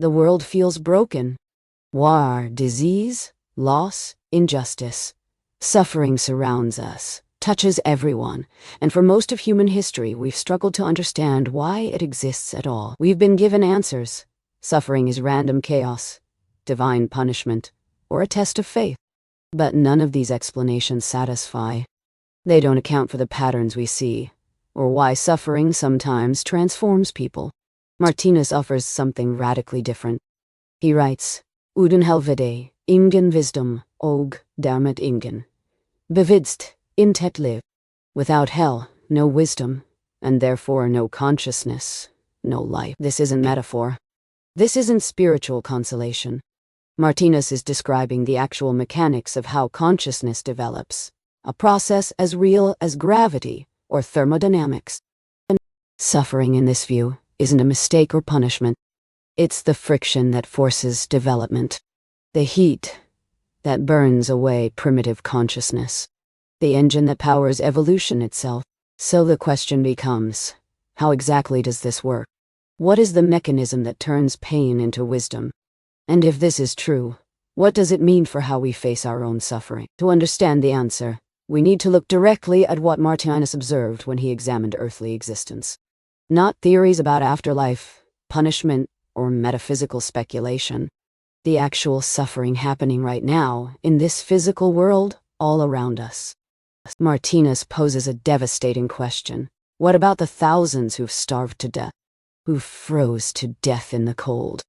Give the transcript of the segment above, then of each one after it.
The world feels broken. War, disease, loss, injustice. Suffering surrounds us, touches everyone, and for most of human history we've struggled to understand why it exists at all. We've been given answers. Suffering is random chaos, divine punishment, or a test of faith. But none of these explanations satisfy. They don't account for the patterns we see, or why suffering sometimes transforms people. Martinus offers something radically different. He writes, Uden helvede, ingen wisdom, og dermed ingen. Bevidst, intet live. Without hell, no wisdom, and therefore no consciousness, no life. This isn't metaphor. This isn't spiritual consolation. Martinus is describing the actual mechanics of how consciousness develops, a process as real as gravity or thermodynamics. Suffering in this view isn't a mistake or punishment. It's the friction that forces development, the heat that burns away primitive consciousness, the engine that powers evolution itself. So the question becomes, how exactly does this work? What is the mechanism that turns pain into wisdom? And if this is true, what does it mean for how we face our own suffering? To understand the answer, we need to look directly at what Martinus observed when he examined earthly existence. Not theories about afterlife, punishment, or metaphysical speculation. The actual suffering happening right now, in this physical world, all around us. Martinus poses a devastating question. What about the thousands who've starved to death? Who froze to death in the cold?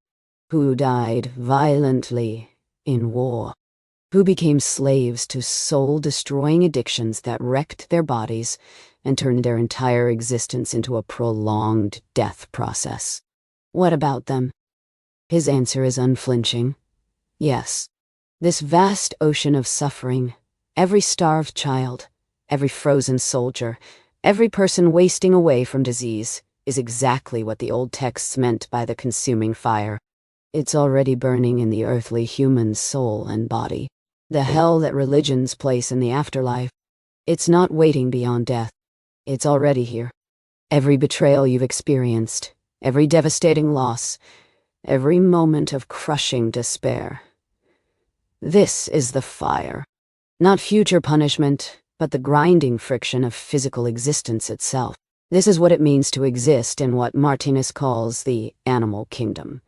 Who died violently in war? Who became slaves to soul-destroying addictions that wrecked their bodies and turned their entire existence into a prolonged death process? What about them? His answer is unflinching. Yes. This vast ocean of suffering, every starved child, every frozen soldier, every person wasting away from disease, is exactly what the old texts meant by the consuming fire. It's already burning in the earthly human's soul and body. The hell that religions place in the afterlife. It's not waiting beyond death. It's already here. Every betrayal you've experienced, every devastating loss, every moment of crushing despair. This is the fire. Not future punishment, but the grinding friction of physical existence itself. This is what it means to exist in what Martinus calls the animal kingdom,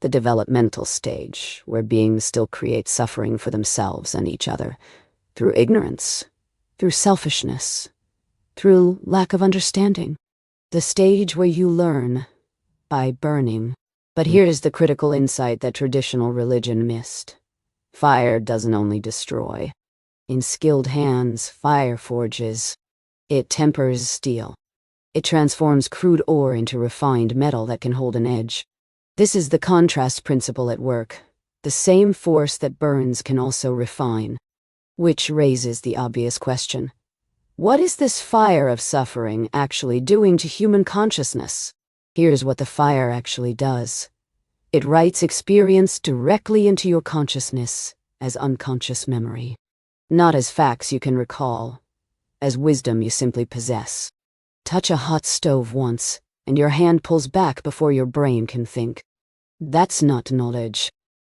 the developmental stage, where beings still create suffering for themselves and each other, through ignorance, through selfishness, through lack of understanding. The stage where you learn by burning. But here's the critical insight that traditional religion missed. Fire doesn't only destroy. In skilled hands, fire forges. It tempers steel. It transforms crude ore into refined metal that can hold an edge. This is the contrast principle at work. The same force that burns can also refine. Which raises the obvious question. What is this fire of suffering actually doing to human consciousness? Here's what the fire actually does. It writes experience directly into your consciousness as unconscious memory. Not as facts you can recall, as wisdom you simply possess. Touch a hot stove once, and your hand pulls back before your brain can think. That's not knowledge.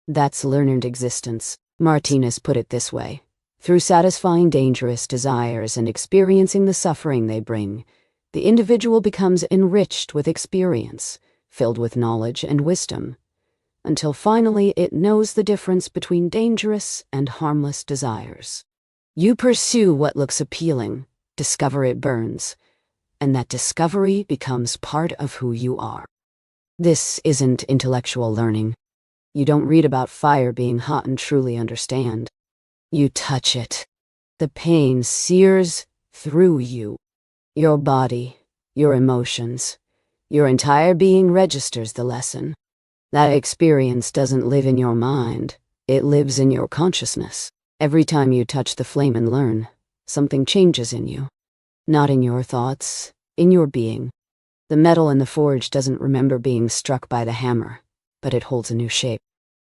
That's learned existence. Martinus put it this way. Through satisfying dangerous desires and experiencing the suffering they bring, the individual becomes enriched with experience, filled with knowledge and wisdom, until finally it knows the difference between dangerous and harmless desires. You pursue what looks appealing, discover it burns, and that discovery becomes part of who you are. This isn't intellectual learning. You don't read about fire being hot and truly understand. You touch it. The pain sears through you. Your body, your emotions, your entire being registers the lesson. That experience doesn't live in your mind. It lives in your consciousness. Every time you touch the flame and learn, something changes in you. Not in your thoughts, in your being. The metal in the forge doesn't remember being struck by the hammer, but it holds a new shape.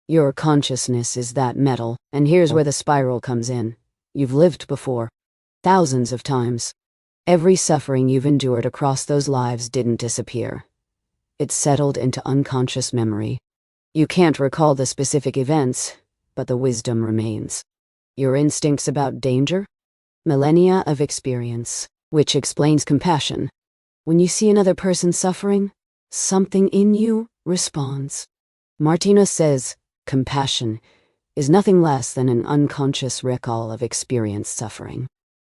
Your consciousness is that metal, and here's where the spiral comes in. You've lived before, thousands of times. Every suffering you've endured across those lives didn't disappear. It settled into unconscious memory. You can't recall the specific events, but the wisdom remains. Your instincts about danger? Millennia of experience, which explains compassion. When you see another person suffering, something in you responds. Martinus says, compassion is nothing less than an unconscious recall of experienced suffering.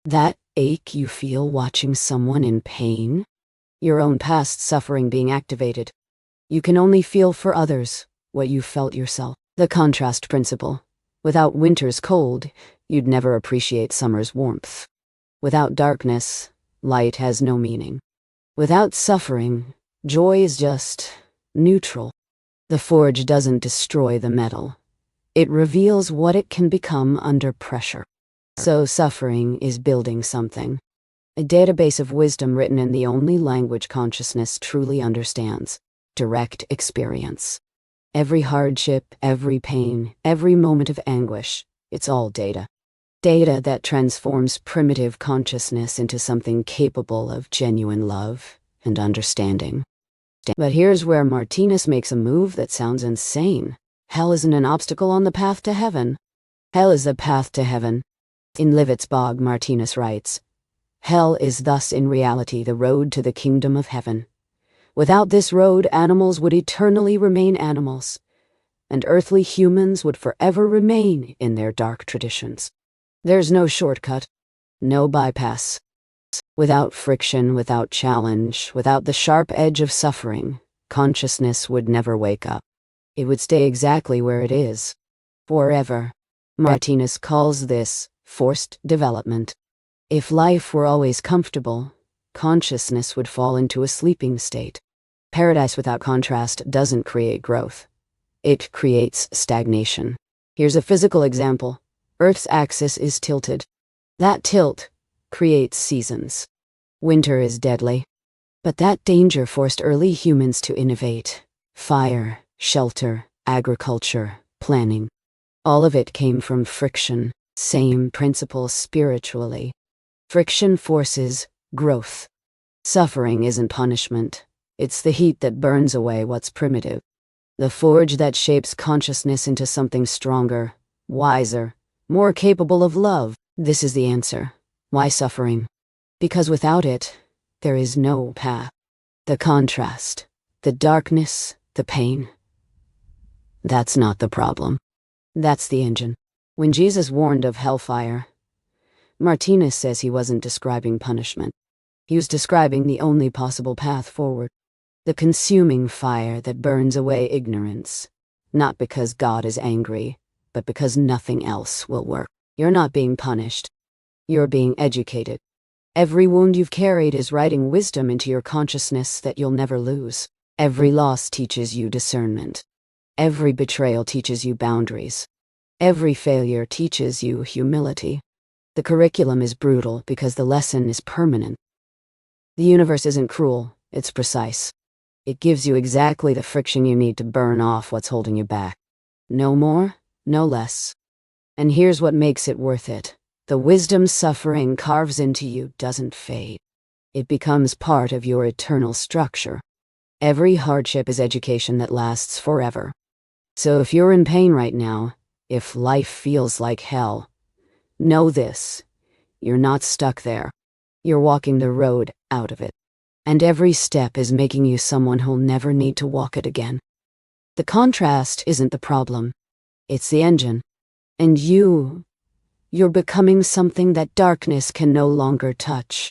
That ache you feel watching someone in pain? Your own past suffering being activated. You can only feel for others what you felt yourself. The contrast principle. Without winter's cold, you'd never appreciate summer's warmth. Without darkness, light has no meaning. Without suffering, joy is just neutral. The forge doesn't destroy the metal. It reveals what it can become under pressure. So suffering is building something. A database of wisdom written in the only language consciousness truly understands. Direct experience. Every hardship, every pain, every moment of anguish, it's all data. Data that transforms primitive consciousness into something capable of genuine love and understanding. But here's where Martinus makes a move that sounds insane. Hell isn't an obstacle on the path to heaven. Hell is the path to heaven. In Livitzbog, Martinus writes, Hell is thus in reality the road to the kingdom of heaven. Without this road, animals would eternally remain animals, and earthly humans would forever remain in their dark traditions. There's no shortcut, no bypass. Without friction, without challenge, without the sharp edge of suffering, consciousness would never wake up. It would stay exactly where it is, forever. Martinus calls this forced development. If life were always comfortable, consciousness would fall into a sleeping state. Paradise without contrast doesn't create growth. It creates stagnation. Here's a physical example. Earth's axis is tilted. That tilt creates seasons. Winter is deadly. But that danger forced early humans to innovate. Fire, shelter, agriculture, planning. All of it came from friction. Same principle spiritually. Friction forces growth. Suffering isn't punishment. It's the heat that burns away what's primitive. The forge that shapes consciousness into something stronger, wiser, more capable of love. This is the answer. Why suffering? Because without it, there is no path. The contrast, the darkness, the pain. That's not the problem. That's the engine. When Jesus warned of hellfire, Martinus says he wasn't describing punishment. He was describing the only possible path forward. The consuming fire that burns away ignorance, not because God is angry, but because nothing else will work. You're not being punished. You're being educated. Every wound you've carried is writing wisdom into your consciousness that you'll never lose. Every loss teaches you discernment. Every betrayal teaches you boundaries. Every failure teaches you humility. The curriculum is brutal because the lesson is permanent. The universe isn't cruel, it's precise. It gives you exactly the friction you need to burn off what's holding you back. No more, no less. And here's what makes it worth it. The wisdom suffering carves into you doesn't fade. It becomes part of your eternal structure. Every hardship is education that lasts forever. So if you're in pain right now, if life feels like hell, know this. You're not stuck there. You're walking the road out of it. And every step is making you someone who'll never need to walk it again. The contrast isn't the problem. It's the engine. And you're becoming something that darkness can no longer touch.